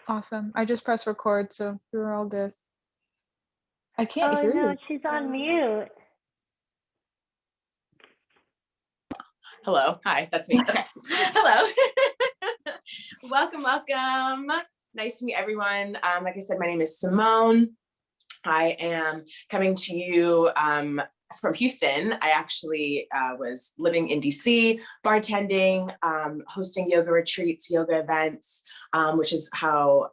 Awesome. I just pressed record, so you're all good. I can't Oh hear no, you. she's on mute. Hello. Hi, that's me. Okay. Hello. Welcome. Nice to meet everyone. Like I said, my name is Simone. I am coming to you from Houston. I actually was living in DC, bartending, hosting yoga retreats, yoga events, which is how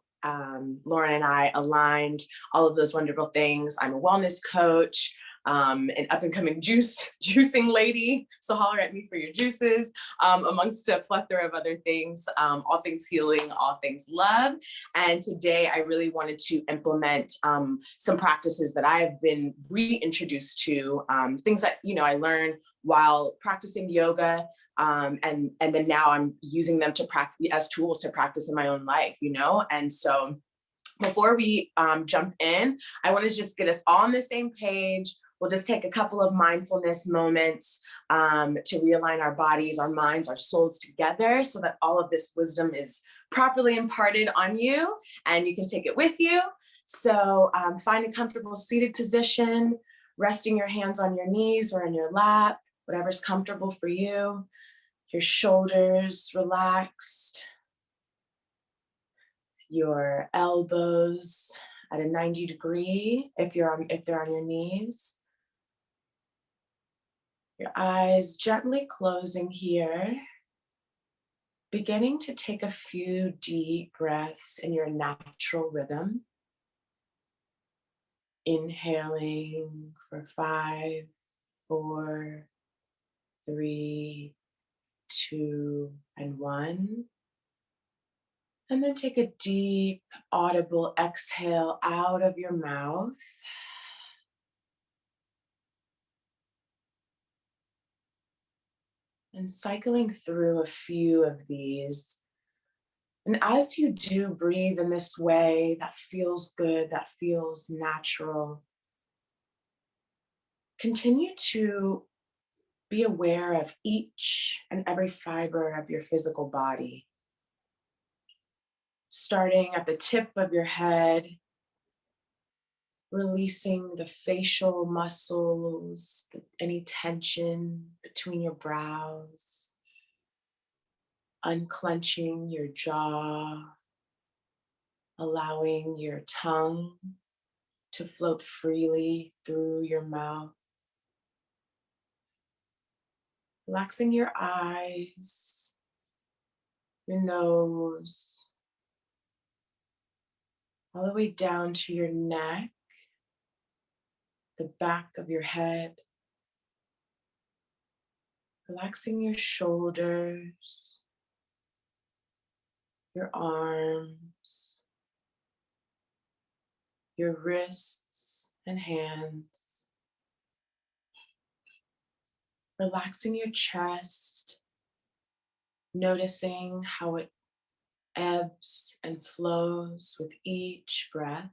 Lauren and I aligned all of those wonderful things. I'm a wellness coach, an up-and-coming juicing lady, so holler at me for your juices, amongst a plethora of other things, all things healing, all things love. And today I really wanted to implement some practices that I have been reintroduced to, things that I learned while practicing yoga, and then now I'm using them to practice as tools to practice in my own life, and so before we jump in, I want to just get us all on the same page. We'll just take a couple of mindfulness moments to realign our bodies, our minds, our souls together so that all of this wisdom is properly imparted on you and you can take it with you. So find a comfortable seated position, resting your hands on your knees or in your lap, whatever's comfortable for you. Your shoulders relaxed. Your elbows at a 90 degree if they're on your knees. Your eyes gently closing here. Beginning to take a few deep breaths in your natural rhythm. Inhaling for 5, 4, 3, 2, and 1. And then take a deep, audible exhale out of your mouth. And cycling through a few of these. And as you do breathe in this way, that feels good, that feels natural, continue to be aware of each and every fiber of your physical body. Starting at the tip of your head, releasing the facial muscles, any tension between your brows, unclenching your jaw, allowing your tongue to float freely through your mouth, relaxing your eyes, your nose, all the way down to your neck, the back of your head, relaxing your shoulders, your arms, your wrists and hands, relaxing your chest, noticing how it ebbs and flows with each breath,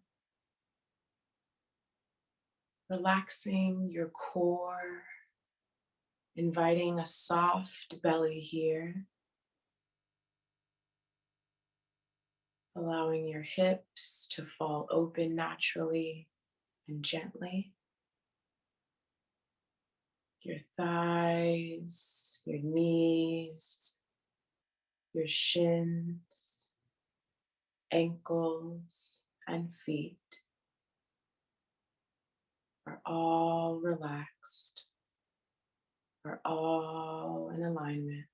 relaxing your core, inviting a soft belly here, allowing your hips to fall open naturally and gently. Your thighs, your knees, your shins, ankles, and feet are all relaxed, are all in alignment.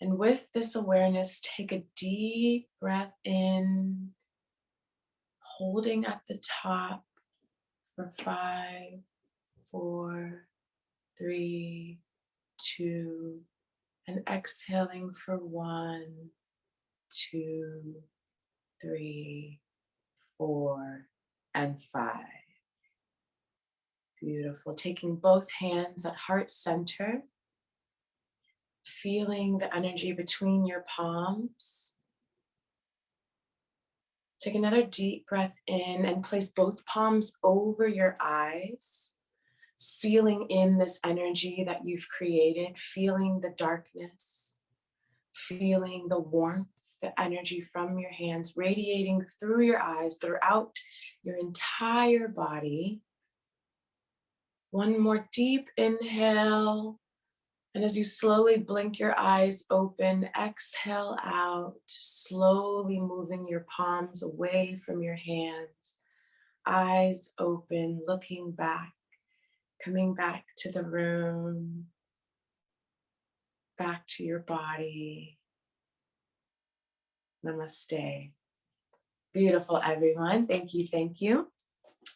And with this awareness, take a deep breath in, holding at the top for 5, 4, 3, 2, and exhaling for 1, 2, 3, 4, and 5. Beautiful. Taking both hands at heart center, feeling the energy between your palms. Take another deep breath in and place both palms over your eyes, sealing in this energy that you've created, feeling the darkness, feeling the warmth, the energy from your hands radiating through your eyes, throughout your entire body. One more deep inhale. And as you slowly blink your eyes open, exhale out, slowly moving your palms away from your hands. Eyes open, looking back, coming back to the room, back to your body. Namaste. Beautiful, everyone. Thank you, thank you.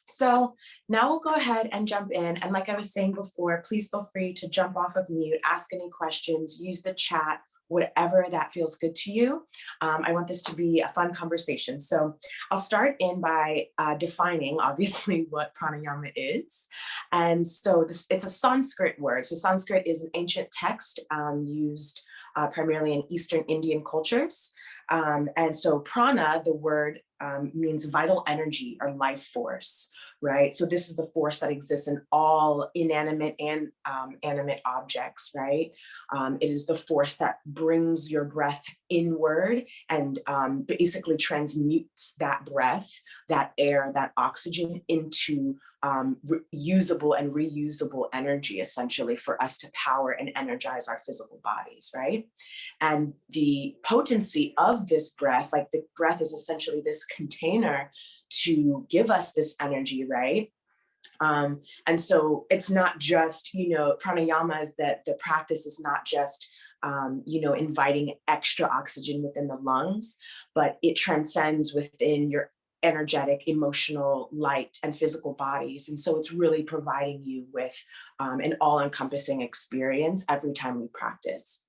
So now we'll go ahead and jump in. And like I was saying before, please feel free to jump off of mute, ask any questions, use the chat, whatever that feels good to you. I want this to be a fun conversation. So I'll start in by defining, obviously, what pranayama is. And so it's a Sanskrit word. So Sanskrit is an ancient text used primarily in Eastern Indian cultures. And so prana, the word means vital energy or life force, right? So this is the force that exists in all inanimate and animate objects, right? It is the force that brings your breath inward and basically transmutes that breath, that air, that oxygen into usable and reusable energy, essentially, for us to power and energize our physical bodies, right? And the potency of this breath, like the breath is essentially this container to give us this energy, right? And so it's not just, pranayama is that the practice is not just inviting extra oxygen within the lungs, but it transcends within your energetic, emotional, light, and physical bodies. And so it's really providing you with an all-encompassing experience every time we practice.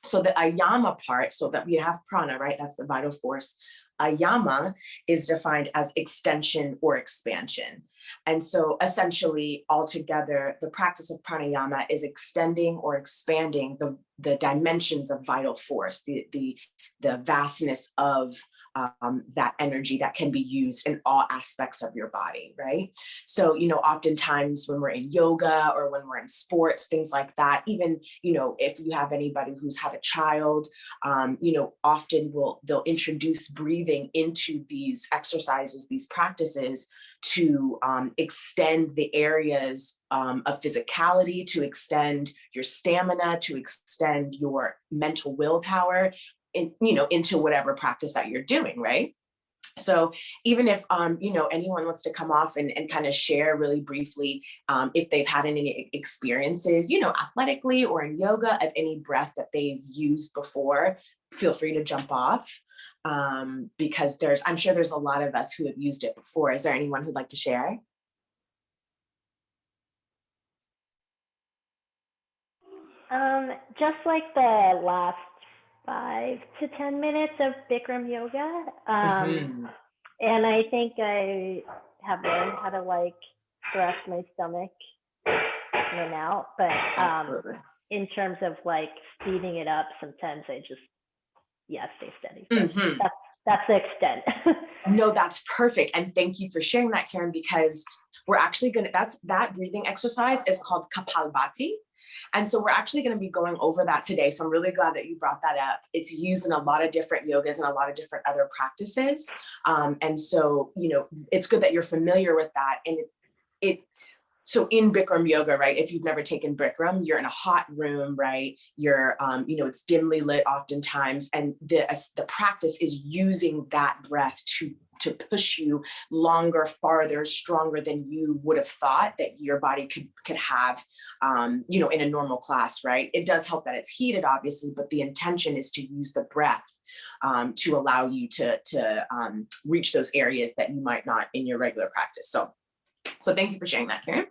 So the ayama part, so that we have prana, right? That's the vital force. Ayama is defined as extension or expansion. And so essentially, altogether, the practice of pranayama is extending or expanding the dimensions of vital force, the vastness of that energy that can be used in all aspects of your body, right? So, oftentimes when we're in yoga or when we're in sports, things like that, even, if you have anybody who's had a child, often they'll introduce breathing into these exercises, these practices to extend the areas of physicality, to extend your stamina, to extend your mental willpower, into whatever practice that you're doing, right? So even if, anyone wants to come off and kind of share really briefly if they've had any experiences, athletically or in yoga of any breath that they've used before, feel free to jump off because I'm sure there's a lot of us who have used it before. Is there anyone who'd like to share? Just like the last 5 to 10 minutes of Bikram yoga. And I think I have learned how to thrust my stomach in and out, but in terms of speeding it up, sometimes I just, stay steady. So that's the extent. No, that's perfect. And thank you for sharing that, Karen, because we're actually that breathing exercise is called Kapalbhati. And so we're actually going to be going over that today. So I'm really glad that you brought that up. It's used in a lot of different yogas and a lot of different other practices. And so, it's good that you're familiar with that. And so in Bikram yoga, right, if you've never taken Bikram, you're in a hot room, right? You're, it's dimly lit oftentimes. And the practice is using that breath to push you longer, farther, stronger than you would have thought that your body could have, in a normal class, right? It does help that it's heated, obviously, but the intention is to use the breath to allow you to reach those areas that you might not in your regular practice. So thank you for sharing that, Karen.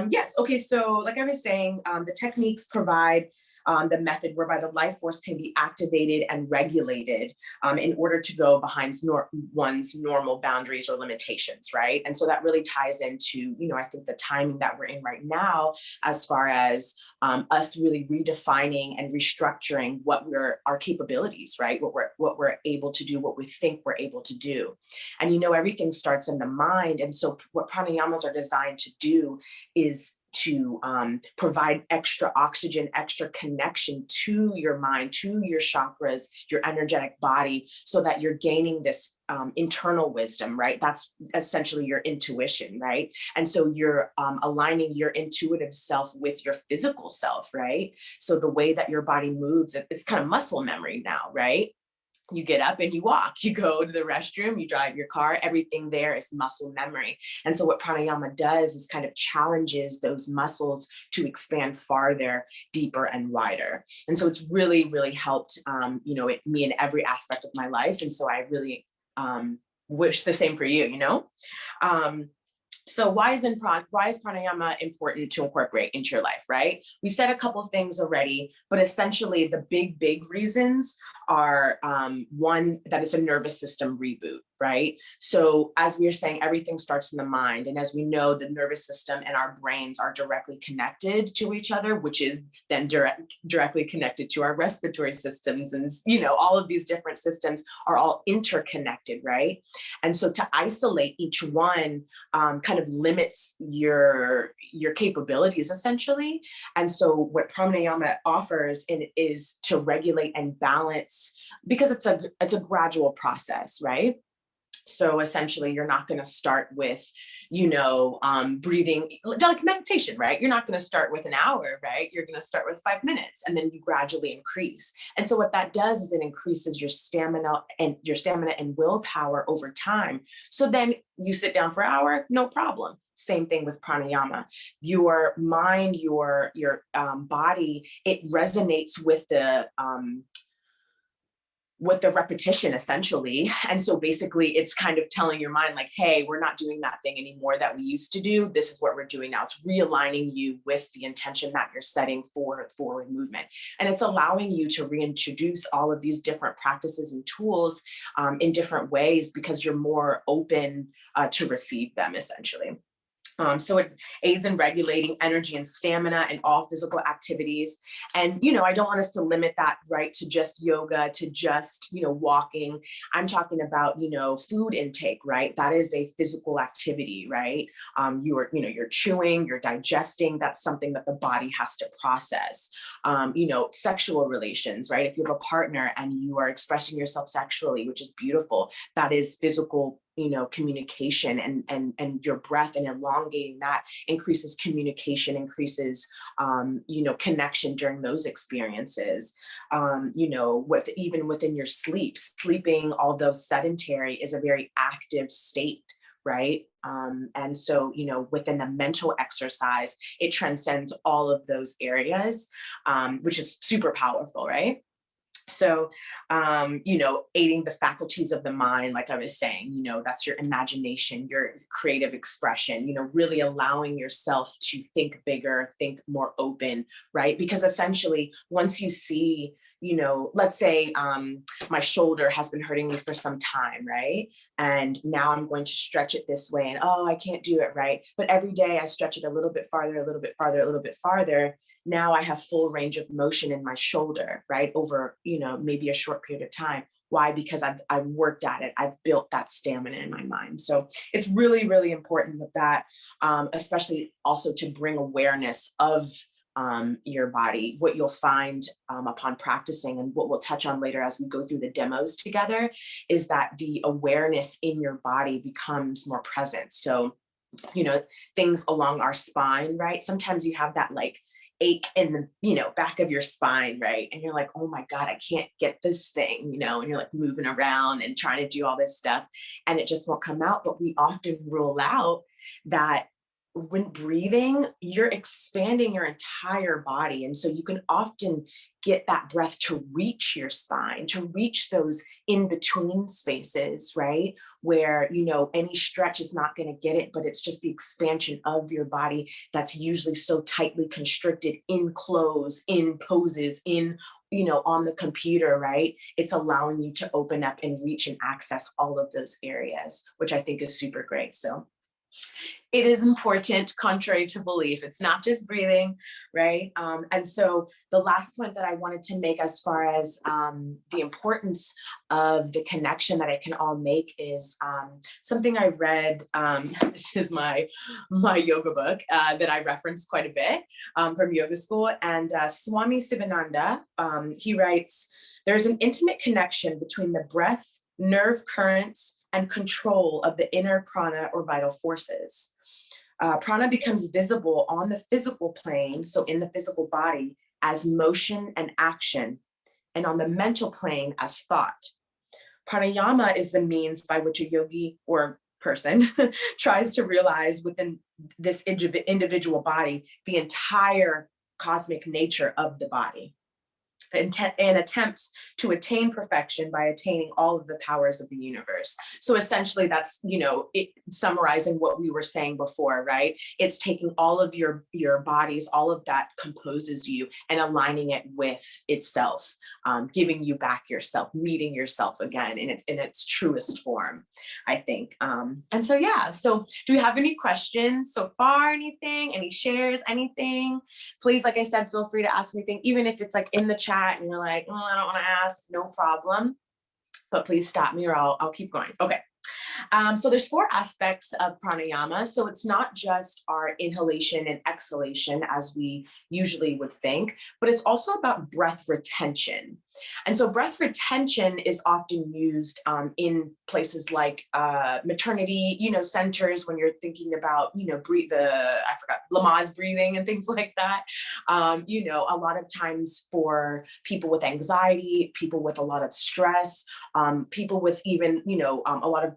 Yes, okay, so like I was saying, the techniques provide the method whereby the life force can be activated and regulated in order to go behind one's normal boundaries or limitations, right? And so that really ties into, I think the timing that we're in right now, as far as us really redefining and restructuring what our capabilities, right? What we're able to do, what we think we're able to do. And everything starts in the mind. And so what pranayamas are designed to do is to provide extra oxygen, extra connection to your mind, to your chakras, your energetic body, so that you're gaining this internal wisdom, right? That's essentially your intuition, right? And so you're aligning your intuitive self with your physical self, right? So the way that your body moves, it's kind of muscle memory now, right? You get up and you walk, you go to the restroom, you drive your car, everything there is muscle memory. And so what pranayama does is kind of challenges those muscles to expand farther, deeper, and wider. And so it's really, really helped me in every aspect of my life. And so I really wish the same for you, So why is pranayama important to incorporate into your life, right? We said a couple of things already, but essentially the big reasons are one, that it's a nervous system reboot, right? So as we were saying, everything starts in the mind. And as we know, the nervous system and our brains are directly connected to each other, which is then directly connected to our respiratory systems. And, all of these different systems are all interconnected, right? And so to isolate each one kind of limits your capabilities, essentially. And so what pranayama offers is to regulate and balance, because it's a gradual process, right? So essentially, you're not going to start with, breathing like meditation, right? You're not going to start with an hour, right? You're going to start with 5 minutes, and then you gradually increase. And so what that does is it increases your stamina and willpower over time. So then you sit down for an hour, no problem. Same thing with pranayama. Your mind, your body, it resonates with the repetition, essentially. And so basically it's kind of telling your mind like, hey, we're not doing that thing anymore that we used to do. This is what we're doing now. It's realigning you with the intention that you're setting for forward movement. And it's allowing you to reintroduce all of these different practices and tools in different ways, because you're more open to receive them, essentially. So it aids in regulating energy and stamina in all physical activities. And, I don't want us to limit that, right, to just yoga, to just, walking. I'm talking about, food intake, right? That is a physical activity, right? You're chewing, you're digesting. That's something that the body has to process. Sexual relations, right? If you have a partner and you are expressing yourself sexually, which is beautiful, that is physical communication, and your breath and elongating that increases communication, increases connection during those experiences. Even within your sleeping, although sedentary, is a very active state, right? And so, within the mental exercise, it transcends all of those areas, which is super powerful, right? So, aiding the faculties of the mind, like I was saying, that's your imagination, your creative expression, really allowing yourself to think bigger, think more open, right? Because essentially, once you see, let's say my shoulder has been hurting me for some time, right? And now I'm going to stretch it this way, and I can't do it, right? But every day I stretch it a little bit farther, a little bit farther, a little bit farther. Now I have full range of motion in my shoulder, right? Over, maybe a short period of time. Why? Because I've worked at it. I've built that stamina in my mind. So it's really, really important with that, especially also to bring awareness of your body. What you'll find upon practicing, and what we'll touch on later as we go through the demos together, is that the awareness in your body becomes more present. So, things along our spine, right? Sometimes you have that like ache in the, back of your spine, right? And you're like, oh my God, I can't get this thing, and you're like moving around and trying to do all this stuff, and it just won't come out. But we often rule out that when breathing, you're expanding your entire body. And so you can often get that breath to reach your spine, to reach those in between spaces, right? Where, any stretch is not going to get it, but it's just the expansion of your body that's usually so tightly constricted in clothes, in poses, in, on the computer, right? It's allowing you to open up and reach and access all of those areas, which I think is super great. So It is important, contrary to belief. It's not just breathing, right? And so the last point that I wanted to make as far as the importance of the connection that it can all make is something I read. This is my yoga book that I reference quite a bit from yoga school. And Swami Sivananda, he writes, there's an intimate connection between the breath, nerve currents, and control of the inner prana or vital forces. Prana becomes visible on the physical plane, so in the physical body, as motion and action, and on the mental plane as thought. Pranayama is the means by which a yogi or person tries to realize within this individual body the entire cosmic nature of the body, and attempts to attain perfection by attaining all of the powers of the universe. So essentially that's, summarizing what we were saying before, right? It's taking all of your bodies, all of that composes you, and aligning it with itself, giving you back yourself, meeting yourself again in its truest form, I think. And so, yeah, so do we have any questions so far? Anything, any shares, anything? Please, like I said, feel free to ask anything, even if it's like in the chat and you're like, oh, I don't want to ask, no problem. But please stop me or I'll keep going. Okay. So there's 4 aspects of pranayama. So it's not just our inhalation and exhalation as we usually would think, but it's also about breath retention. And so breath retention is often used in places like maternity, centers, when you're thinking about, Lamaze breathing and things like that. A lot of times for people with anxiety, people with a lot of stress, people with even, a lot of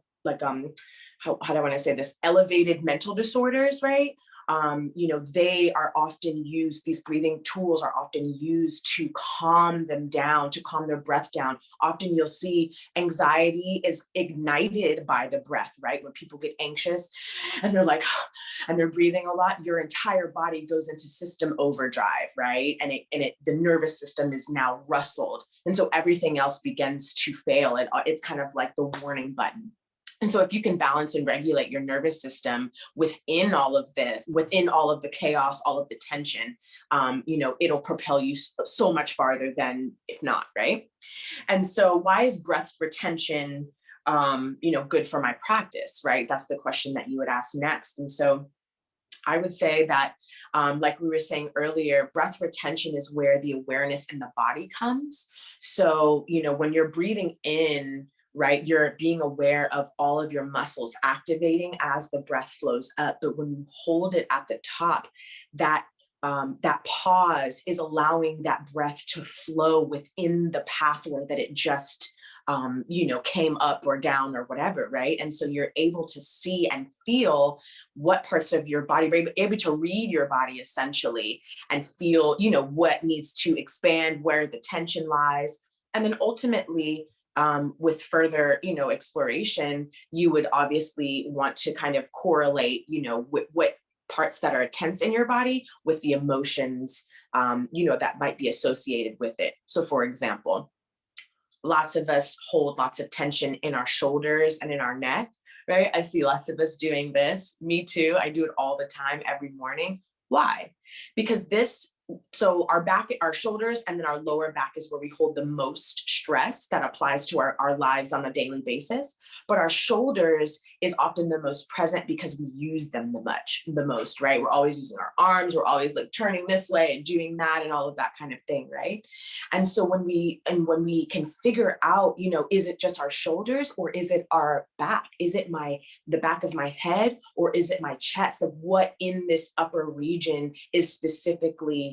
how do I want to say this, elevated mental disorders, right? They are often used, these breathing tools are often used to calm them down, to calm their breath down. Often you'll see anxiety is ignited by the breath, right? When people get anxious and they're like, and they're breathing a lot, your entire body goes into system overdrive, right? And the nervous system is now rustled. And so everything else begins to fail. It's kind of like the warning button. And so if you can balance and regulate your nervous system within all of this, within all of the chaos, all of the tension, it'll propel you so much farther than if not, right? And so why is breath retention, good for my practice, right? That's the question that you would ask next. And so I would say that, like we were saying earlier, breath retention is where the awareness in the body comes. So, when you're breathing in, right, you're being aware of all of your muscles activating as the breath flows up. But when you hold it at the top, that pause is allowing that breath to flow within the pathway that it just, came up or down or whatever, right? And so you're able to see and feel what parts of your body, able to read your body essentially, and feel, what needs to expand, where the tension lies. And then ultimately, with further, exploration, you would obviously want to kind of correlate, what parts that are tense in your body with the emotions, that might be associated with it. So for example, lots of us hold lots of tension in our shoulders and in our neck, right? I see lots of us doing this. Me too. I do it all the time, every morning. Why? Because so our back, our shoulders, and then our lower back is where we hold the most stress that applies to our lives on a daily basis. But our shoulders is often the most present because we use them the most, right? We're always using our arms. We're always like turning this way and doing that and all of that kind of thing, right? And so when we can figure out, is it just our shoulders or is it our back? Is it the back of my head or is it my chest? Like what in this upper region is specifically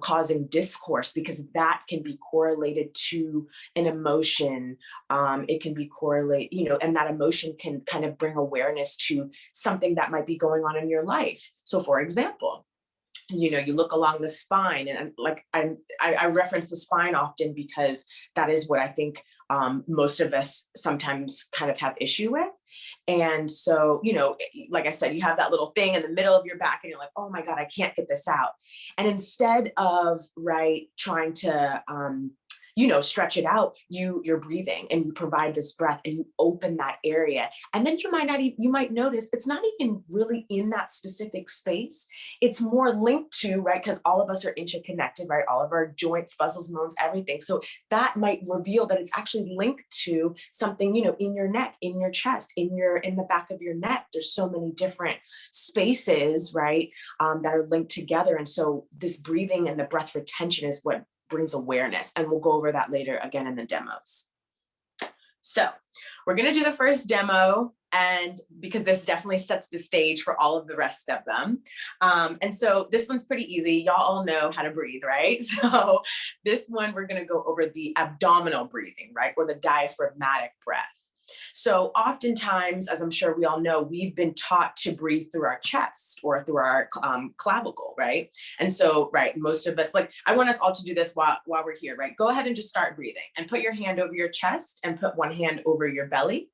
causing discourse, because that can be correlated to an emotion. It can be correlated, and that emotion can kind of bring awareness to something that might be going on in your life. So for example, you look along the spine, and like I reference the spine often because that is what I think most of us sometimes kind of have issue with. And so, like I said, you have that little thing in the middle of your back and you're like, oh my God, I can't get this out. And instead of, right, trying to, stretch it out, you're breathing and you provide this breath and you open that area. And then you might notice it's not even really in that specific space. It's more linked to, right? Because all of us are interconnected, right? All of our joints, muscles, bones, everything. So that might reveal that it's actually linked to something, in your neck, in your chest, in the back of your neck. There's so many different spaces, right? That are linked together. And so this breathing and the breath retention is what brings awareness. And we'll go over that later again in the demos. So we're going to do the first demo, and because this definitely sets the stage for all of the rest of them. And so this one's pretty easy. Y'all all know how to breathe, right? So this one, we're going to go over the abdominal breathing, right? Or the diaphragmatic breath. So oftentimes, as I'm sure we all know, we've been taught to breathe through our chest or through our clavicle, right? And so, right, most of us, like, I want us all to do this while we're here, right? Go ahead and just start breathing and put your hand over your chest and put one hand over your belly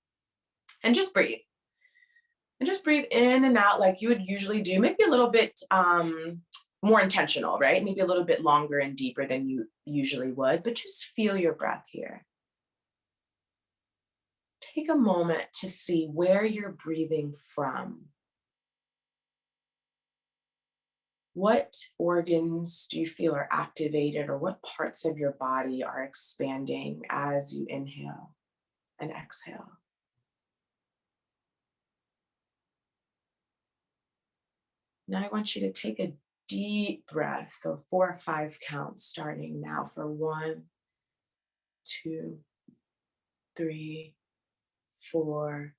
and just breathe. And just breathe in and out like you would usually do, maybe a little bit more intentional, right? Maybe a little bit longer and deeper than you usually would, but just feel your breath here. Take a moment to see where you're breathing from. What organs do you feel are activated, or what parts of your body are expanding as you inhale and exhale? Now I want you to take a deep breath, so 4 or 5 counts starting now for 1, 2, 3, 4,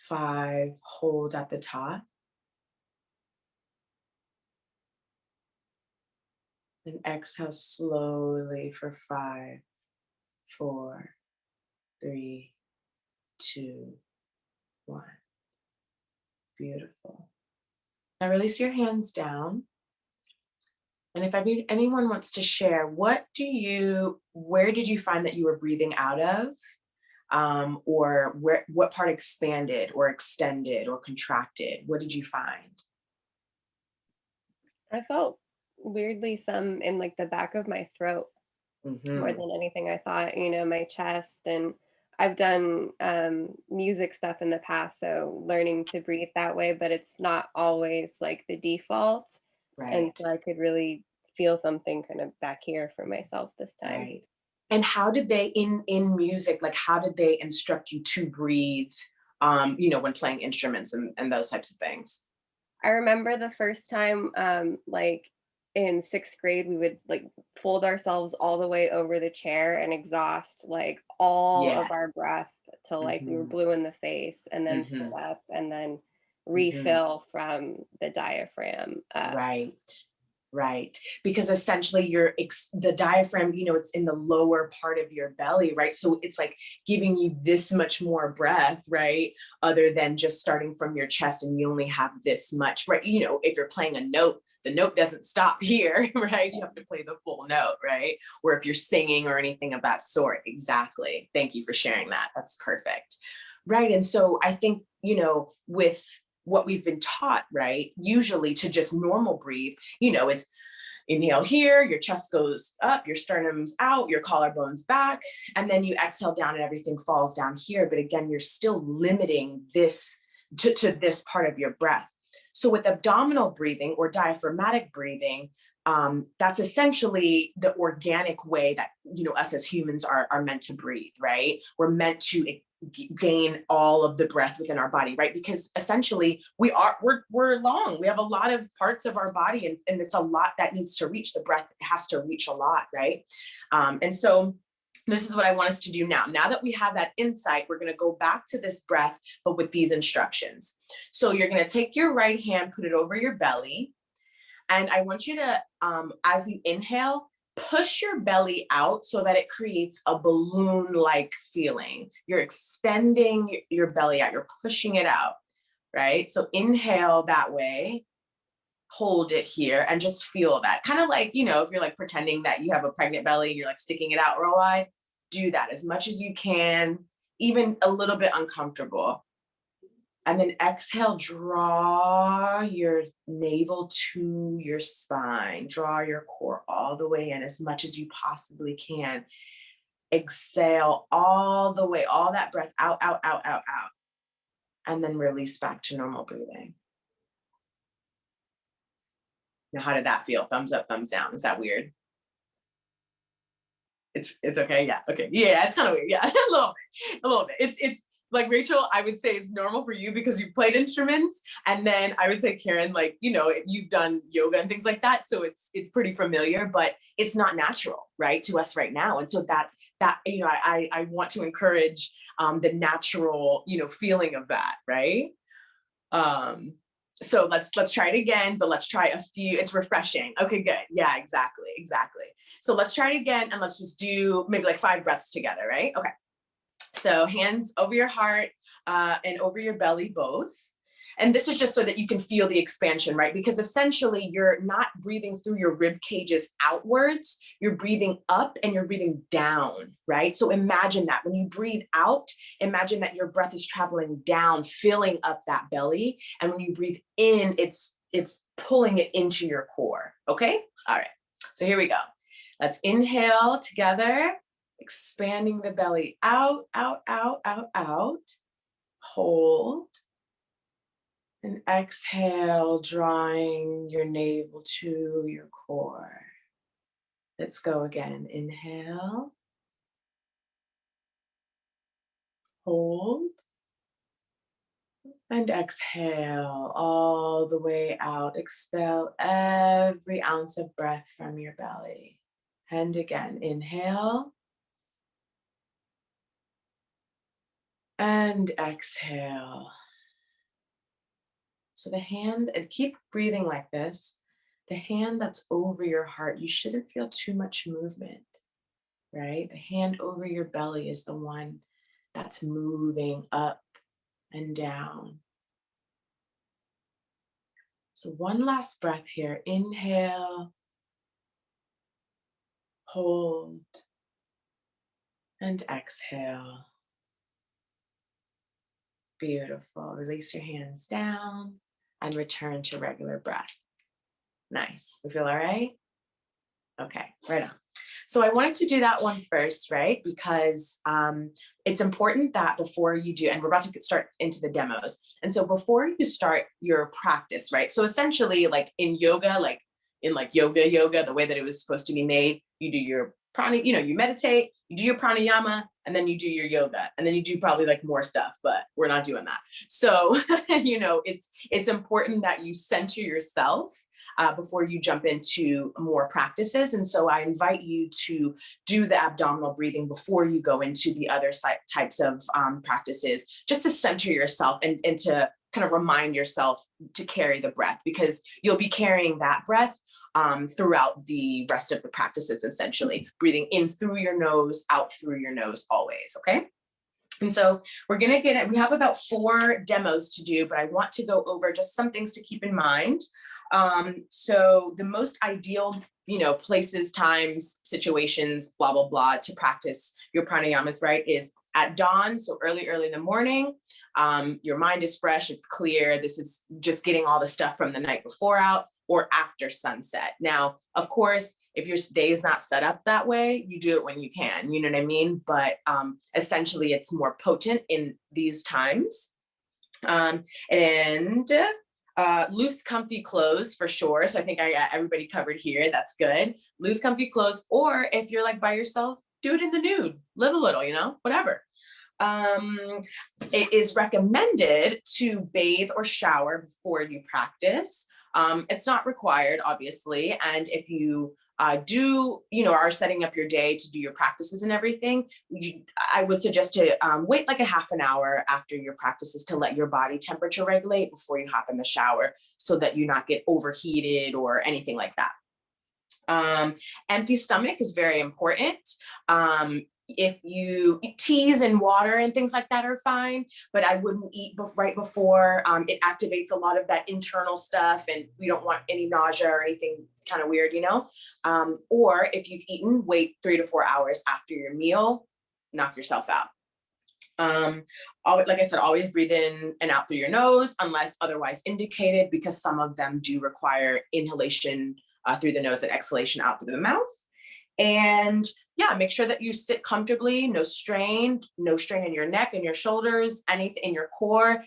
5, hold at the top. And exhale slowly for 5, 4, 3, 2, 1. Beautiful. Now release your hands down. And if anyone wants to share, where did you find that you were breathing out of? Or what part expanded or extended or contracted? What did you find? I felt weirdly some in like the back of my throat more than anything. I thought, my chest, and I've done music stuff in the past, so learning to breathe that way, but it's not always like the default. Right. And so I could really feel something kind of back here for myself this time. Right. And how did they in music, like how did they instruct you to breathe, when playing instruments and those types of things? I remember the first time, like in 6th grade, we would like fold ourselves all the way over the chair and exhaust like all of our breath till like we were blue in the face, and then sit up and then refill from the diaphragm. Right. Because essentially the diaphragm, it's in the lower part of your belly, right? So it's like giving you this much more breath, right? Other than just starting from your chest and you only have this much, right? If you're playing a note, the note doesn't stop here, right? You have to play the full note, right? Or if you're singing or anything of that sort. Exactly. Thank you for sharing that. That's perfect. Right. And so I think, with what we've been taught, right? Usually to just normal breathe, it's inhale here, your chest goes up, your sternum's out, your collarbone's back, and then you exhale down and everything falls down here. But again, you're still limiting this to this part of your breath. So with abdominal breathing or diaphragmatic breathing, that's essentially the organic way that, us as humans are meant to breathe, right? We're meant to gain all of the breath within our body, right? Because essentially we're long. We have a lot of parts of our body, and it's a lot that needs to reach. The breath has to reach a lot, right? And so this is what I want us to do now. Now that we have that insight, we're going to go back to this breath, but with these instructions. So you're going to take your right hand, put it over your belly. And I want you to, as you inhale, push your belly out so that it creates a balloon-like feeling. You're extending your belly out. You're pushing it out, right? So inhale that way. Hold it here and just feel that. Kind of like, if you're like pretending that you have a pregnant belly, you're like sticking it out real wide. Do that as much as you can, even a little bit uncomfortable. And then exhale, draw your navel to your spine. Draw your core all the way in as much as you possibly can. Exhale all the way, all that breath out, out, out, out, out. And then release back to normal breathing. Now, how did that feel? Thumbs up, thumbs down. Is that weird? It's okay. Yeah. Okay. Yeah. It's kind of weird. Yeah. a little bit. It's like, Rachel, I would say it's normal for you because you've played instruments. And then I would say, Karen, like, you know, you've done yoga and things like that. So it's pretty familiar, but it's not natural, right, to us right now. And so that, you know, I want to encourage the natural, you know, feeling of that. Right. So let's try it again, but let's try a few. It's refreshing. Okay, good. Yeah, exactly. So let's try it again, and let's just do maybe like 5 breaths together, right? Okay. So hands over your heart and over your belly both. And this is just so that you can feel the expansion, right? Because essentially you're not breathing through your rib cages outwards, you're breathing up and you're breathing down, right? So imagine that when you breathe out, imagine that your breath is traveling down, filling up that belly. And when you breathe in, it's pulling it into your core, okay? All right, so here we go. Let's inhale together, expanding the belly out, out, out, out, out. Hold. And exhale, drawing your navel to your core. Let's go again. Inhale. Hold. And exhale all the way out. Expel every ounce of breath from your belly. And again, inhale. And exhale. So the hand, and keep breathing like this, the hand that's over your heart, you shouldn't feel too much movement, right? The hand over your belly is the one that's moving up and down. So one last breath here. Inhale, hold, and exhale. Beautiful. Release your hands down and return to regular breath. Nice. We feel all right? Okay, right on. So I wanted to do that one first, right? Because it's important that before you do, and we're about to start into the demos. And so before you start your practice, right? So essentially like in yoga, like in like yoga, the way that it was supposed to be made, you do your you know, you meditate, you do your pranayama, and then you do your yoga, and then you do probably like more stuff, but we're not doing that. So, you know, it's important that you center yourself before you jump into more practices. And so I invite you to do the abdominal breathing before you go into the other types of practices, just to center yourself and to kind of remind yourself to carry the breath, because you'll be carrying that breath throughout the rest of the practices, essentially breathing in through your nose, out through your nose always, okay? And so we're gonna get it, we have about 4 demos to do, but I want to go over just some things to keep in mind. So the most ideal, you know, places, times, situations, blah, blah, blah, to practice your pranayamas, right, is at dawn, so early in the morning. Your mind is fresh, it's clear. This is just getting all the stuff from the night before out, or after sunset. Now, of course, if your day is not set up that way, you do it when you can, you know what I mean? But essentially it's more potent in these times. Loose, comfy clothes for sure. So I think I got everybody covered here. That's good. Loose, comfy clothes, or if you're like by yourself, do it in the nude, live a little, you know, whatever. It is recommended to bathe or shower before you practice. It's not required, obviously. And if you do, you know, are setting up your day to do your practices and everything, I would suggest to wait like a half an hour after your practices to let your body temperature regulate before you hop in the shower, so that you not get overheated or anything like that. Empty stomach is very important. If you eat teas and water and things like that are fine, but I wouldn't eat right before. It activates a lot of that internal stuff, and we don't want any nausea or anything kind of weird, you know? Or if you've eaten, wait 3 to 4 hours after your meal, knock yourself out. Like I said, always breathe in and out through your nose unless otherwise indicated, because some of them do require inhalation through the nose and exhalation out through the mouth. And yeah, make sure that you sit comfortably, no strain in your neck and your shoulders, anything in your core.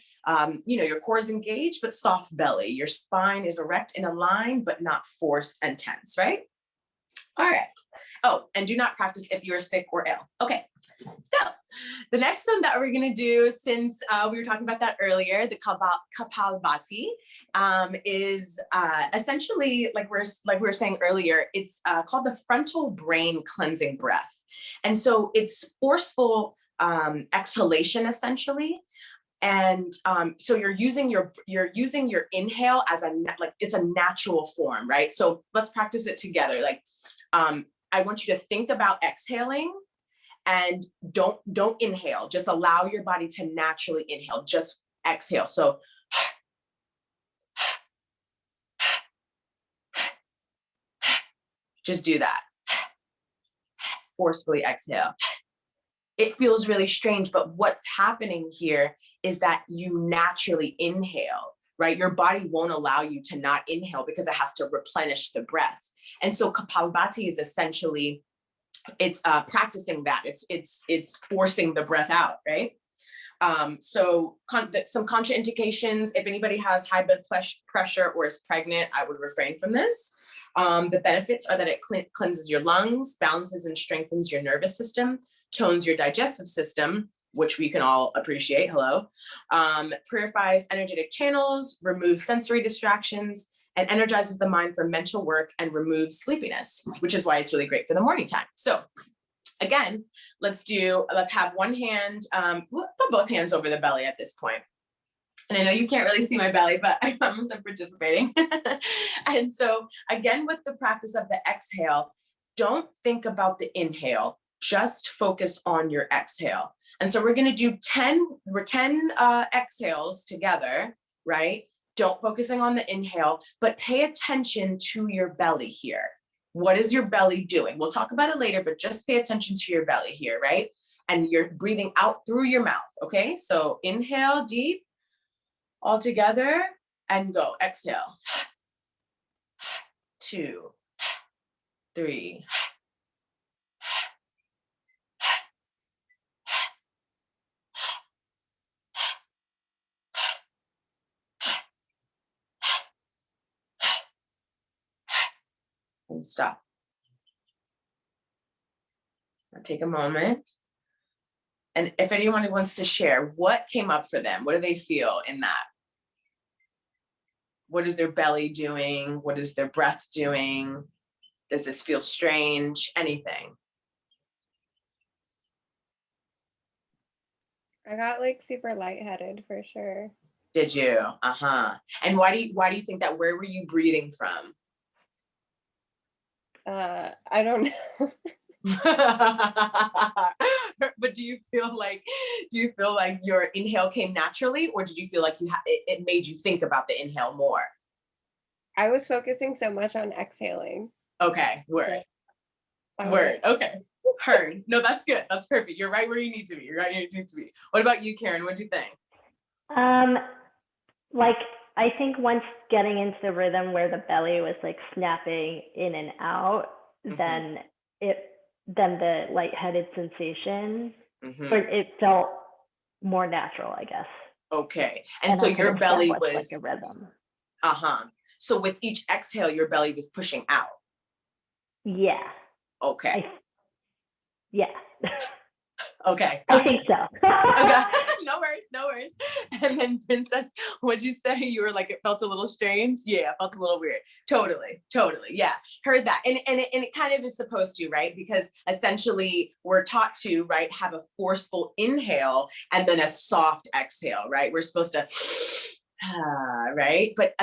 Your core is engaged, but soft belly. Your spine is erect in a line, but not forced and tense, right? All right. Oh, and do not practice if you're sick or ill. Okay. So the next one that we're going to do, since we were talking about that earlier, the Kapalbhati, is essentially, like we were saying earlier, it's called the frontal brain cleansing breath. And so it's forceful exhalation essentially. And so you're using your inhale as it's a natural form, right? So let's practice it together. Like I want you to think about exhaling. And don't inhale, just allow your body to naturally inhale, just exhale. So just do that. Forcefully exhale. It feels really strange, but what's happening here is that you naturally inhale, right? Your body won't allow you to not inhale because it has to replenish the breath. And so Kapalbhati is essentially, it's practicing that. It's forcing the breath out, right? So some contraindications, if anybody has high blood pressure or is pregnant, I would refrain from this. The benefits are that it cleanses your lungs, balances and strengthens your nervous system, tones your digestive system, which we can all appreciate, purifies energetic channels, removes sensory distractions, and energizes the mind for mental work and removes sleepiness, which is why it's really great for the morning time. So again, let's have one hand, put both hands over the belly at this point. And I know you can't really see my belly, but I promise I'm participating. And so again, with the practice of the exhale, don't think about the inhale, just focus on your exhale. And so we're going to do 10 exhales together, right? Don't focusing on the inhale, but pay attention to your belly here. What is your belly doing? We'll talk about it later, but just pay attention to your belly here, right? And you're breathing out through your mouth, okay? So inhale deep, all together, and go. Exhale. 2, 3. And stop. Now take a moment. And if anyone wants to share, what came up for them? What do they feel in that? What is their belly doing? What is their breath doing? Does this feel strange? Anything? I got like super lightheaded for sure. Did you? Uh-huh. And why do you think that? Where were you breathing from? I don't know. But do you feel like your inhale came naturally, or did you feel like it made you think about the inhale more? I was focusing so much on exhaling. Okay, word. Okay, heard. No, that's good. That's perfect. You're right where you need to be. What about you, Karen? What do you think? I think once getting into the rhythm where the belly was like snapping in and out, then the lightheaded sensation, or it felt more natural, I guess. Okay, and so your belly was like a rhythm. So with each exhale, your belly was pushing out. Yeah. Okay. Yeah. Okay. Gotcha. I think so. Okay. No worries. And then Princess, what'd you say? You were like, it felt a little strange? Yeah, it felt a little weird. Totally. Yeah, heard that. And it kind of is supposed to, right? Because essentially we're taught to, right, have a forceful inhale and then a soft exhale, right? We're supposed to, right? But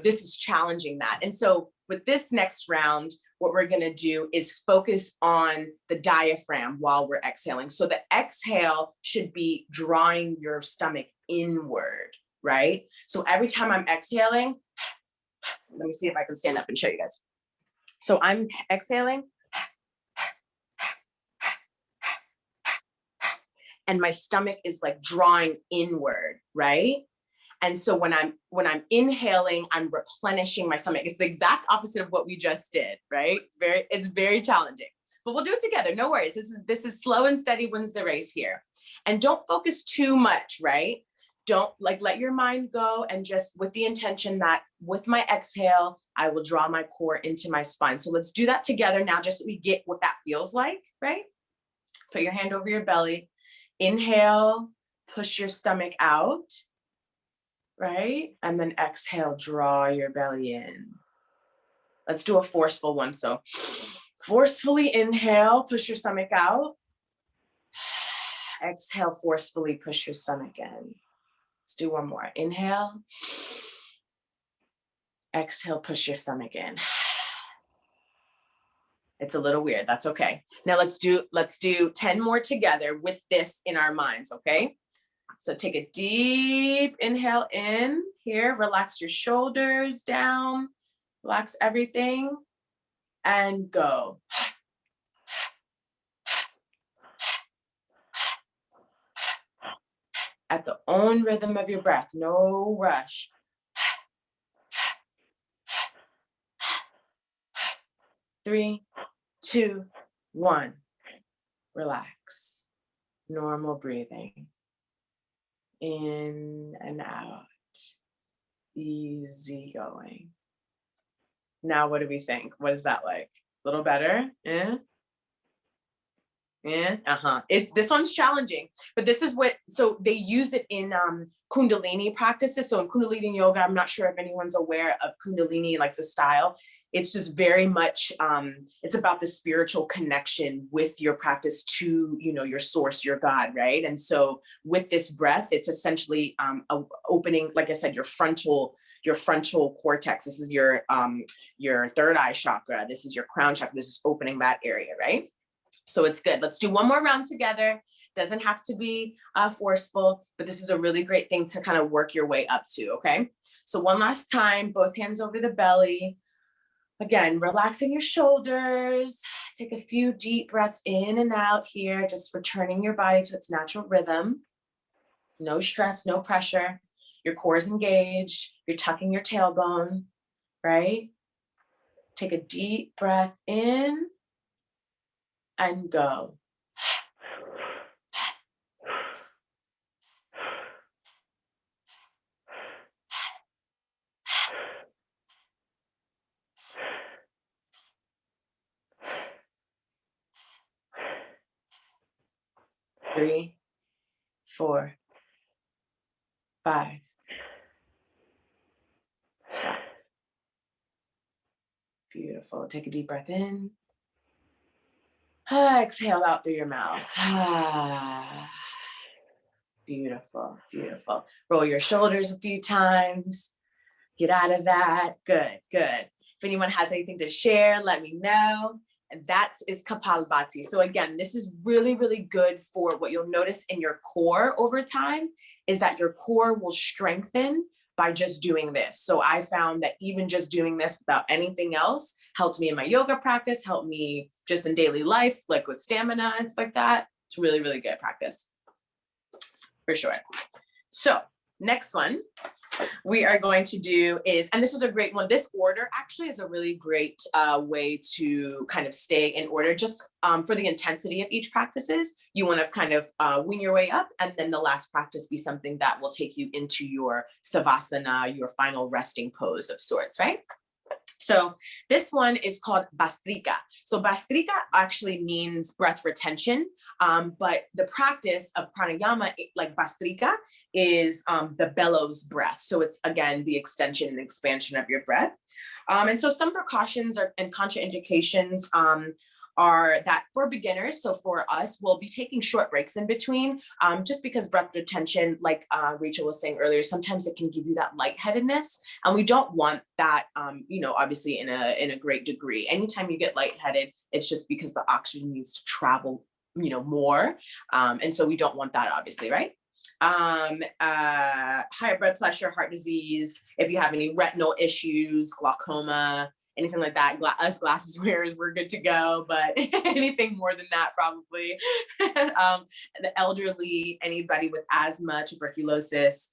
this is challenging that. And so with this next round, what we're going to do is focus on the diaphragm while we're exhaling. So the exhale should be drawing your stomach inward, right? So every time I'm exhaling, let me see if I can stand up and show you guys. So I'm exhaling. and my stomach is like drawing inward, right? And so when I'm inhaling, I'm replenishing my stomach. It's the exact opposite of what we just did, right? It's very challenging, but we'll do it together. No worries. This is slow and steady wins the race here. And don't focus too much, right? Don't let your mind go, and just with the intention that with my exhale, I will draw my core into my spine. So let's do that together now, just so we get what that feels like, right? Put your hand over your belly. Inhale, push your stomach out. Right? And then exhale, draw your belly in. Let's do a forceful one. So forcefully inhale, push your stomach out. Exhale, forcefully push your stomach in. Let's do one more. Inhale. Exhale, push your stomach in. It's a little weird. That's okay. Now let's do 10 more together with this in our minds, okay? So take a deep inhale in here, relax your shoulders down, relax everything, and go. At the own rhythm of your breath, no rush. 3, 2, 1, relax. Normal breathing. In and out, easy going. Now, what do we think? What is that like? A little better? Yeah? Yeah? This one's challenging, but this is so they use it in Kundalini practices. So in Kundalini yoga, I'm not sure if anyone's aware of Kundalini, like the style. It's just very much, it's about the spiritual connection with your practice to, your source, your God, right? And so with this breath, it's essentially opening, like I said, your frontal cortex. This is your third eye chakra. This is your crown chakra. This is opening that area, right? So it's good. Let's do one more round together. Doesn't have to be forceful, but this is a really great thing to kind of work your way up to, okay? So one last time, both hands over the belly. Again, relaxing your shoulders. Take a few deep breaths in and out here, just returning your body to its natural rhythm. No stress, no pressure. Your core is engaged. You're tucking your tailbone, right? Take a deep breath in and go. Three, 4, 5. Stop. Beautiful. Take a deep breath in. Exhale out through your mouth. Beautiful, beautiful. Roll your shoulders a few times. Get out of that. Good, good. If anyone has anything to share, let me know. And that is Kapalbhati. So again, this is really, really good for what you'll notice in your core over time is that your core will strengthen by just doing this. So I found that even just doing this without anything else helped me in my yoga practice, helped me just in daily life, like with stamina and stuff like that. It's really, really good practice for sure. So next one we are going to do is, and this is a great one. This order actually is a really great way to kind of stay in order, just for the intensity of each practices. You want to kind of wean your way up, and then the last practice be something that will take you into your savasana, your final resting pose of sorts, right? So this one is called Bhastrika. So Bhastrika actually means breath retention, but the practice of pranayama, like Bhastrika, is the bellows breath. So it's, again, the extension and expansion of your breath. And so some precautions and contraindications are that for beginners, so for us, we'll be taking short breaks in between, just because breath retention, like Rachel was saying earlier, sometimes it can give you that lightheadedness, and we don't want that, obviously in a great degree. Anytime you get lightheaded, it's just because the oxygen needs to travel, more, and so we don't want that, obviously, right? High blood pressure, heart disease, if you have any retinal issues, glaucoma, anything like that. Us glasses wearers, we're good to go, but anything more than that, probably. The elderly, anybody with asthma, tuberculosis,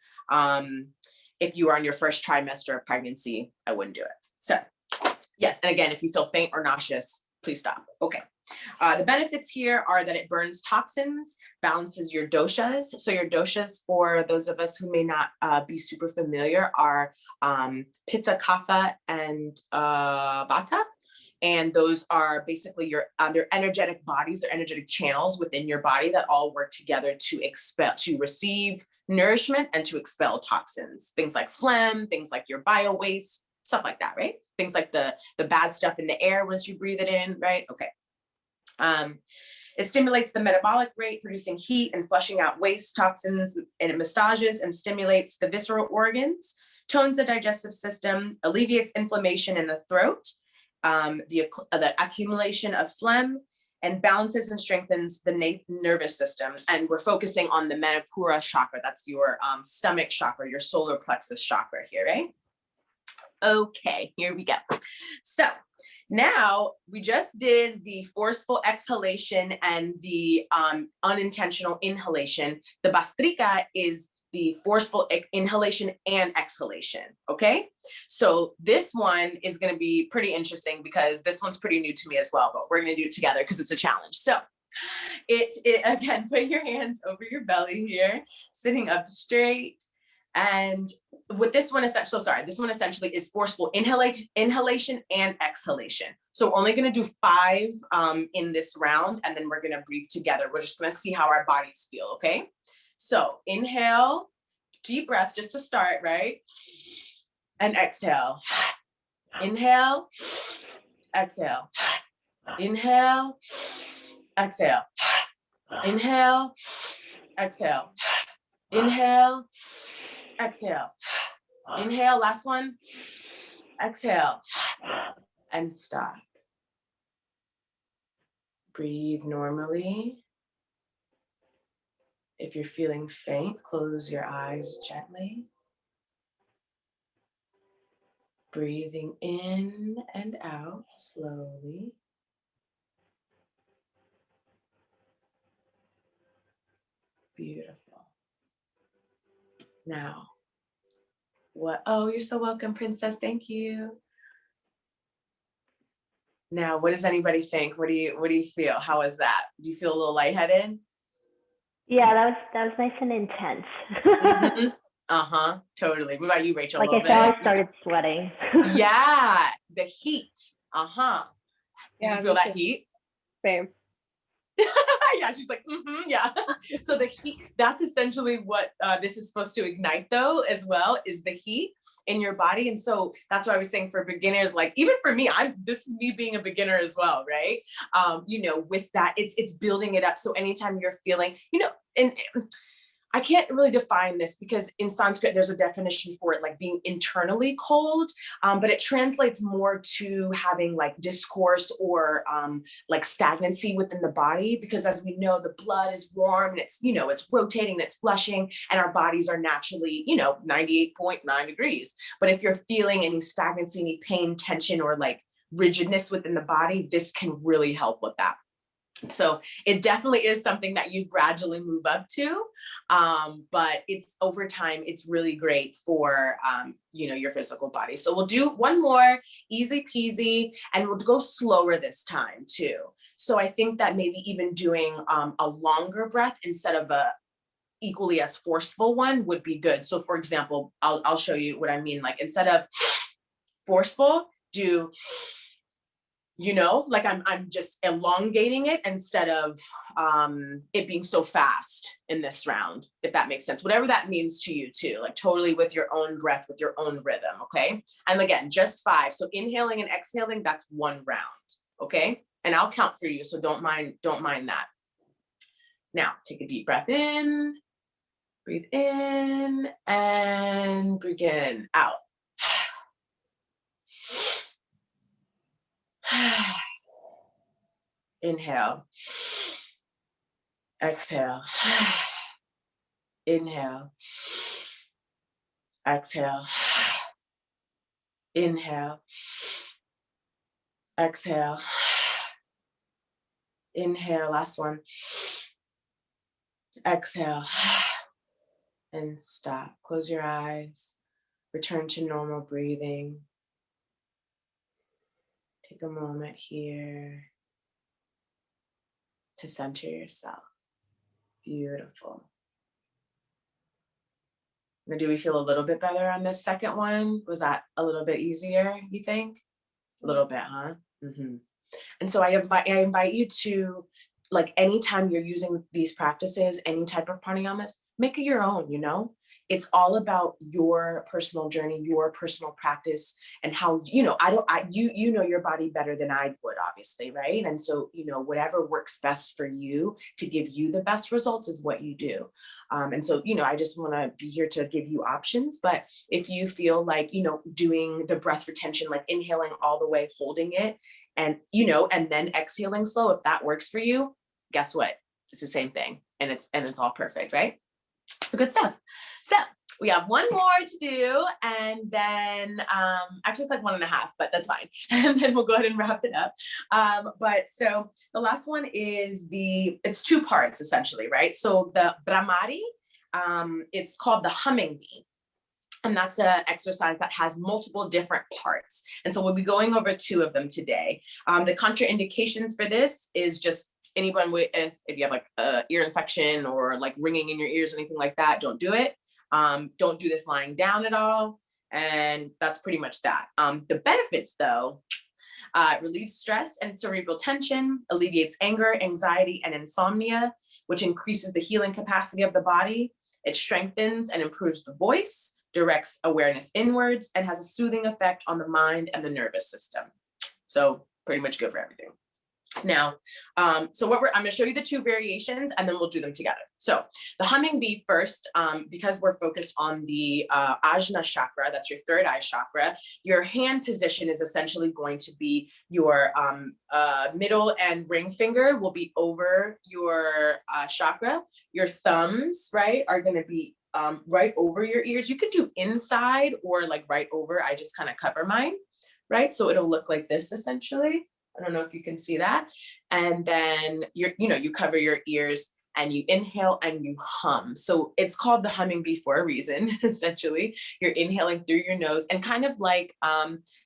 if you are on your first trimester of pregnancy, I wouldn't do it. So yes, and again, if you feel faint or nauseous, please stop. Okay. The benefits here are that it burns toxins, balances your doshas. So your doshas, for those of us who may not be super familiar, are Pitta, Kapha, and Vata. And those are basically your their energetic bodies, their energetic channels within your body that all work together to receive nourishment and to expel toxins. Things like phlegm, things like your bio waste, stuff like that, right? Things like the bad stuff in the air once you breathe it in, right? Okay. It stimulates the metabolic rate, producing heat and flushing out waste, toxins, and it massages and stimulates the visceral organs, tones the digestive system, alleviates inflammation in the throat, the accumulation of phlegm, and balances and strengthens the nervous system. And we're focusing on the Manipura chakra. That's your stomach chakra, your solar plexus chakra here, right? Okay, here we go. So now we just did the forceful exhalation and the unintentional inhalation. The Bhastrika is the forceful inhalation and exhalation, okay? So this one is gonna be pretty interesting because this one's pretty new to me as well, but we're gonna do it together because it's a challenge. So it again, put your hands over your belly here, sitting up straight. And with this one, this one essentially is forceful inhalation and exhalation. So we're only going to do 5 in this round, and then we're going to breathe together. We're just going to see how our bodies feel, okay? So inhale, deep breath just to start, right? And exhale. Inhale, exhale. Inhale, exhale. Inhale, exhale. Inhale, exhale. Inhale, last one. Exhale and stop. Breathe normally. If you're feeling faint, close your eyes gently. Breathing in and out slowly. Beautiful. Now, oh, you're so welcome, Princess. Thank you. Now, what does anybody think? What do you feel? How is that? Do you feel a little lightheaded? Yeah, that was nice and intense. Mm-hmm. Uh-huh, totally. What about you, Rachel? Like I thought I started sweating. Yeah, the heat. Uh-huh. Did you feel that heat? Same. Yeah, she's like, yeah. So the heat, that's essentially what this is supposed to ignite though, as well, is the heat in your body. And so that's why I was saying for beginners, like even for me, this is me being a beginner as well, right? With that, it's building it up. So anytime you're feeling, and I can't really define this because in Sanskrit, there's a definition for it, like being internally cold, but it translates more to having like discourse or like stagnancy within the body, because as we know, the blood is warm and it's rotating, and it's flushing, and our bodies are naturally, 98.9 degrees. But if you're feeling any stagnancy, any pain, tension, or like rigidness within the body, this can really help with that. So it definitely is something that you gradually move up to, but it's over time, it's really great for, your physical body. So we'll do one more, easy peasy, and we'll go slower this time too. So I think that maybe even doing a longer breath instead of a equally as forceful one would be good. So for example, I'll show you what I mean. Like instead of forceful, do like I'm just elongating it instead of it being so fast in this round, if that makes sense. Whatever that means to you too, like totally with your own breath, with your own rhythm, okay? And again, just 5. So inhaling and exhaling, that's 1 round, okay? And I'll count for you, so don't mind that. Now, take a deep breath in, breathe in, and begin out. Inhale, exhale, inhale, exhale, inhale, Exhale. Inhale, last one. Exhale. And stop. Close your eyes. Return to normal breathing. Take a moment here to center yourself. Beautiful. Now, do we feel a little bit better on this second one? Was that a little bit easier, you think? A little bit, huh? Mm-hmm. And so I invite you to, like, anytime you're using these practices, any type of pranayamas, make it your own, you know? It's all about your personal journey, your personal practice, and how, you know, you know your body better than I would, obviously, right? And so, you know, whatever works best for you to give you the best results is what you do. And so, you know, I just want to be here to give you options. But if you feel like, you know, doing the breath retention, like inhaling all the way, holding it, and, you know, and then exhaling slow, if that works for you, guess what? It's the same thing, and it's all perfect, right? So good stuff. So we have one more to do, and then actually it's like 1.5, but that's fine. And then we'll go ahead and wrap it up. But so the last one is it's 2 parts essentially, right? So the Brahmari, it's called the Hummingbird. And that's an exercise that has multiple different parts. And so we'll be going over 2 of them today. The contraindications for this is just anyone with, if you have like ear infection or like ringing in your ears or anything like that, don't do it. Don't do this lying down at all. And that's pretty much that. The benefits though, it relieves stress and cerebral tension, alleviates anger, anxiety, and insomnia, which increases the healing capacity of the body. It strengthens and improves the voice, directs awareness inwards, and has a soothing effect on the mind and the nervous system. So pretty much good for everything. Now, so I'm going to show you the 2 variations, and then we'll do them together. So the Hummingbird first, because we're focused on the Ajna chakra, that's your 3rd eye chakra, your hand position is essentially going to be your middle and ring finger will be over your chakra. Your thumbs, right, are going to be right over your ears. You could do inside or like right over. I just kind of cover mine, right? So it'll look like this essentially. I don't know if you can see that. And then you cover your ears and you inhale and you hum. So it's called the Hummingbird for a reason, essentially. You're inhaling through your nose and kind of like,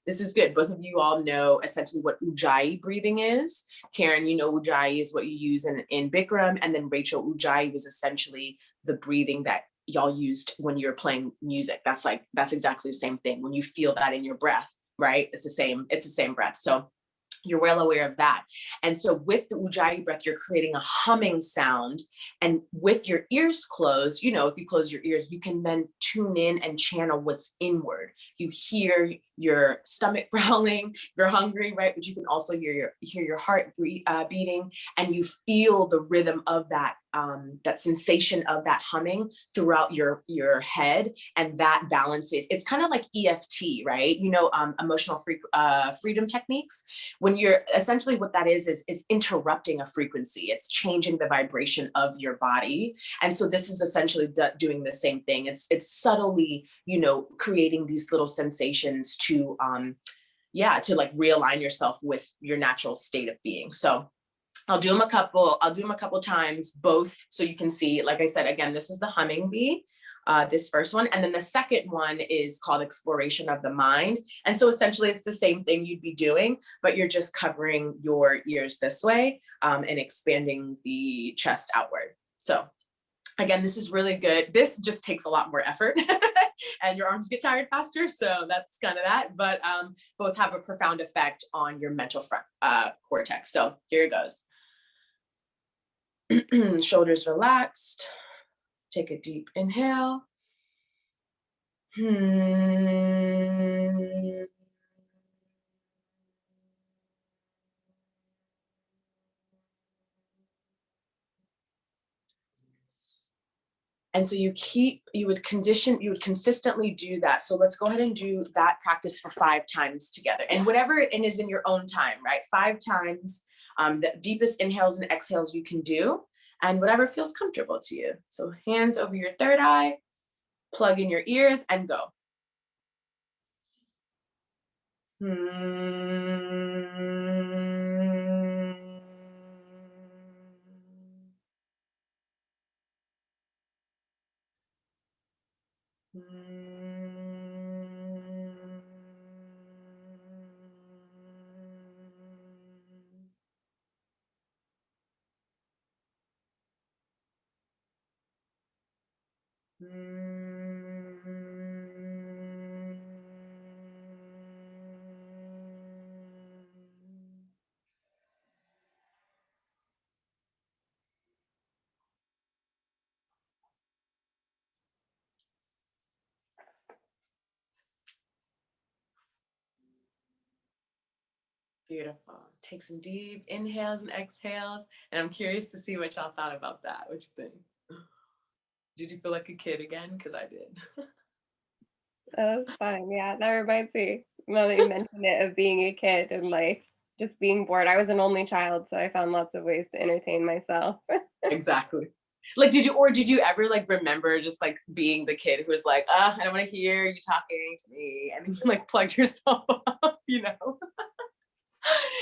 this is good. Both of you all know essentially what Ujjayi breathing is. Karen, you know Ujjayi is what you use in Bikram. And then Rachel, Ujjayi was essentially the breathing that y'all used when you're playing music. That's exactly the same thing. When you feel that in your breath, right? It's the same breath. So you're well aware of that. And so with the Ujjayi breath, you're creating a humming sound. And with your ears closed, you know, if you close your ears, you can then tune in and channel what's inward. You hear your stomach growling, if you're hungry, right? But you can also hear your heart beating, and you feel the rhythm of that sensation of that humming throughout your head, and that balances. It's kind of like EFT, right? You know, emotional freedom techniques. When you're essentially, what that is interrupting a frequency. It's changing the vibration of your body, and so this is essentially doing the same thing. It's subtly, you know, creating these little sensations to like realign yourself with your natural state of being. So I'll do them a couple times, both, so you can see. Like I said, again, this is the Hummingbird, this first one. And then the second one is called Exploration of the Mind. And so essentially it's the same thing you'd be doing, but you're just covering your ears this way, and expanding the chest outward. So again, this is really good. This just takes a lot more effort and your arms get tired faster. So that's kind of that, but both have a profound effect on your mental cortex. So here it goes. Shoulders relaxed. Take a deep inhale. And so you would consistently do that. So let's go ahead and do that practice for 5 times together, and whatever it is in your own time, right? 5 times, the deepest inhales and exhales you can do, and whatever feels comfortable to you. So hands over your 3rd eye, plug in your ears, and go. Beautiful. Take some deep inhales and exhales. And I'm curious to see what y'all thought about that. What you think? Did you feel like a kid again? Because I did. That was fun. Yeah, that reminds me, now that you mentioned it, of being a kid and like just being bored. I was an only child, so I found lots of ways to entertain myself. Exactly. Like, did you ever like remember just like being the kid who was like, I don't want to hear you talking to me, and then you like plugged yourself up, you know?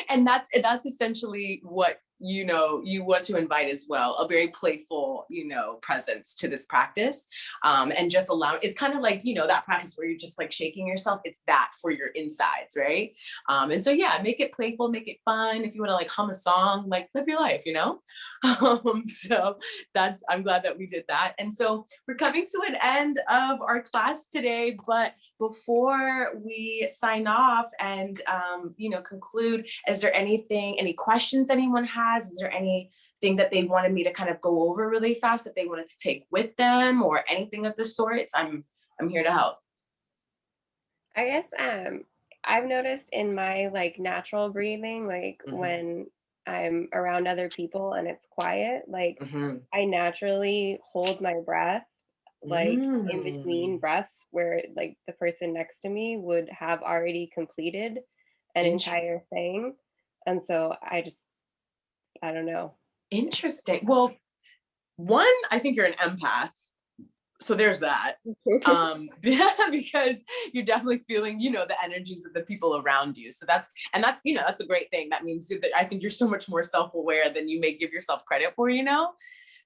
And that's essentially what, you know, you want to invite as well, a very playful, you know, presence to this practice. And just allow, it's kind of like, you know, that practice where you're just like shaking yourself, it's that for your insides, right? And so yeah, make it playful, make it fun. If you want to like hum a song, like live your life, you know? So I'm glad that we did that. And so we're coming to an end of our class today, but before we sign off and, you know, conclude, is there any questions anyone has? Is there anything that they wanted me to kind of go over really fast that they wanted to take with them or anything of the sorts? I'm here to help. I guess I've noticed in my like natural breathing, like when I'm around other people and it's quiet, like I naturally hold my breath like in between breaths where like the person next to me would have already completed an entire thing. And so I don't know. Interesting. Well, one, I think you're an empath. So there's that. Because you're definitely feeling, you know, the energies of the people around you. So that's, you know, that's a great thing. That means that I think you're so much more self-aware than you may give yourself credit for, you know?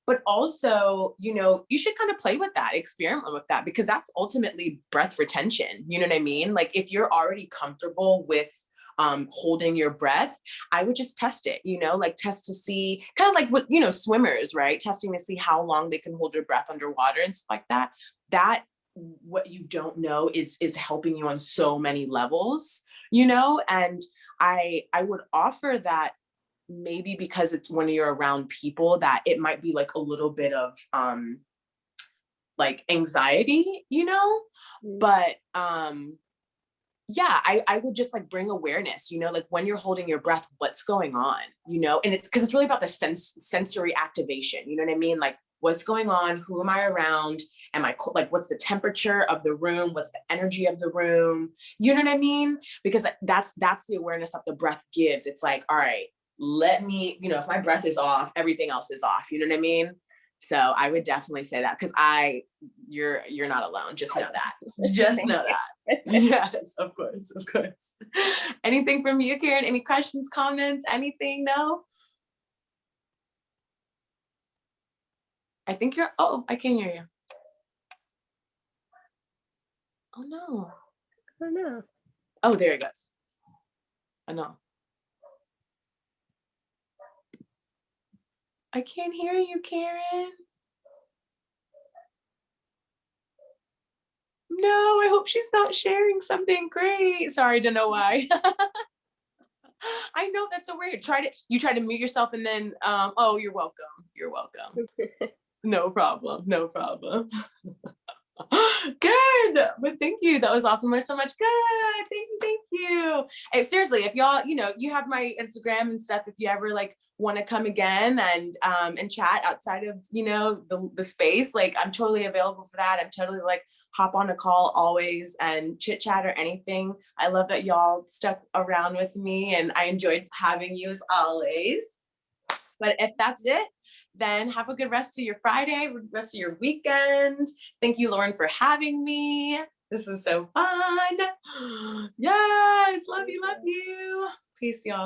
But also, you know, you should kind of play with that, experiment with that, because that's ultimately breath retention. You know what I mean? Like if you're already comfortable with holding your breath, I would just test it, you know, like test to see, kind of like what, you know, swimmers, right? Testing to see how long they can hold their breath underwater and stuff like that. That what you don't know is helping you on so many levels, you know? And I would offer that maybe because it's when you're around people that it might be like a little bit of like anxiety, you know, but yeah, I would just like bring awareness, you know, like when you're holding your breath, what's going on, you know, and it's because it's really about the sensory activation, you know what I mean? Like what's going on, who am I around? Am I like, what's the temperature of the room? What's the energy of the room? You know what I mean? Because that's the awareness that the breath gives. It's like, all right, let me, you know, if my breath is off, everything else is off. You know what I mean? So I would definitely say that because you're not alone. Just know that. Just know that. Yes, of course, of course. Anything from you, Karen? Any questions, comments, anything? No? I think I can hear you. Oh no. Oh no. Oh, there it goes. Oh no. I can't hear you, Karen. No, I hope she's not sharing something great. Sorry, don't know why. I know, that's so weird. You try to mute yourself and then, oh, you're welcome. You're welcome. No problem. No problem. Good. But thank you. That was awesome. There's so much good. Thank you. Thank you. Hey, seriously, if y'all, you know, you have my Instagram and stuff, if you ever like want to come again and chat outside of, you know, the space, like I'm totally available for that. I'm totally like hop on a call always and chit chat or anything. I love that y'all stuck around with me and I enjoyed having you as always. But if that's it, then have a good rest of your Friday, rest of your weekend. Thank you, Lauren, for having me. This is so fun. Yes, love you, love you. Peace, y'all.